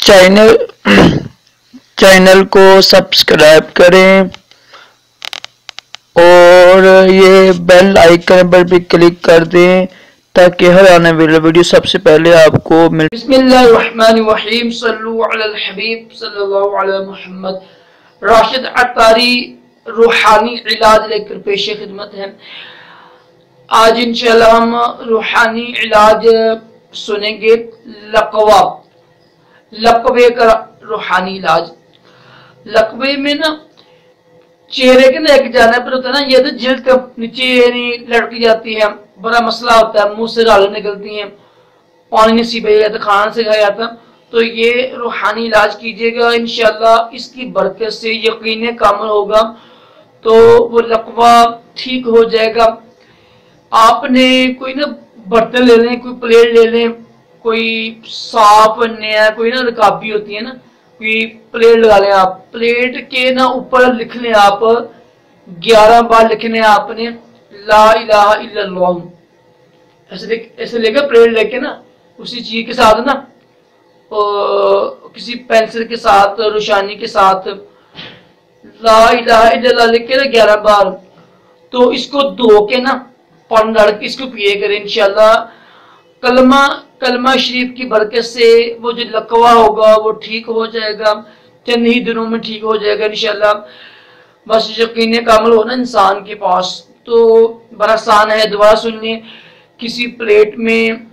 Channel channel को subscribe करें और ये बेल आइकन पर भी क्लिक कर दें ताकि हर आने वाली वीडियो सबसे पहले आपको मिले। बिस्मिल्लाहिर्रहमानिर्रहीम सल्लु अलल हबीब सल्लल्लाहु अलैहि मुहम्मद। राशिद अत्तारी रूहानी इलाज लेकर पेश खिदमत है। आज इंशाल्लाह हम रूहानी इलाज सुनेंगे। लकवे का रूहानी इलाज। लकवे में ना चेहरे के ना एक जाने पर होता है ना, ये तो जिल्द के नीचे लड़की जाती है, बड़ा मसला होता है, मुंह से गालें निकलती हैं, पानी नहीं सीपा जाता, खाना से खाया जाता। तो ये रूहानी इलाज कीजिएगा, इंशाल्लाह इसकी बरकत से यकीन कामिल होगा, तो वो लकवा ठीक हो जाएगा। आपने कोई ना बर्तन ले लें, कोई प्लेट ले लें, कोई साफ नया, कोई ना रकाबी होती है ना, कोई प्लेट लगा लें। आप प्लेट के ना ऊपर लिख लें, आप 11 बार लिखने आपने ला इलाहा इल्लल्लाह। ऐसे लेकर प्लेट लेके ना उसी चीज के साथ ना किसी पेंसिल के साथ, रोशानी के साथ ला इलाहा इल्लल्लाह लिख के ना 11 बार, तो इसको धो के ना पानी डाल के इसको पिए करें। इंशाल्लाह कलमा शरीफ की बरकत से वो जो लकवा होगा वो ठीक हो जाएगा, चंद ही दिनों में ठीक हो जाएगा इंशाल्लाह। बस यकीन कामिल हो ना इंसान के पास, तो बड़ा आसान है। दुआ सुनिए, किसी प्लेट में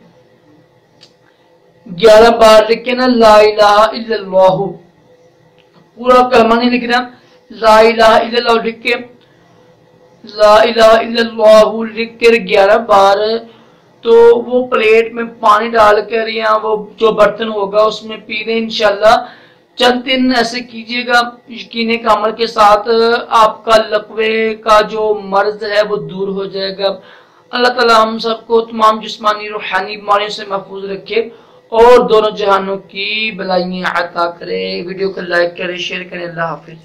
11 बार लिख के ना ला इलाहा इल्लल्लाह, पूरा कलमा नहीं लिखना, ला इलाहा इल्लल्लाह लिख के, ला इलाहा इल्लल्लाह लिख कर 11 बार, तो वो प्लेट में पानी डालकर या वो जो बर्तन होगा उसमें पी लें इंशाल्लाह। चंद दिन ऐसे कीजिएगा, यकीन कामिल के साथ आपका लकवे का जो मर्ज है वो दूर हो जाएगा। अल्लाह ताला हम सबको तमाम जिस्मानी रूहानी बीमारियों से महफूज रखे और दोनों जहानों की भलाइयां अता करे। वीडियो को लाइक करें, शेयर करें। अल्लाह हाफिज।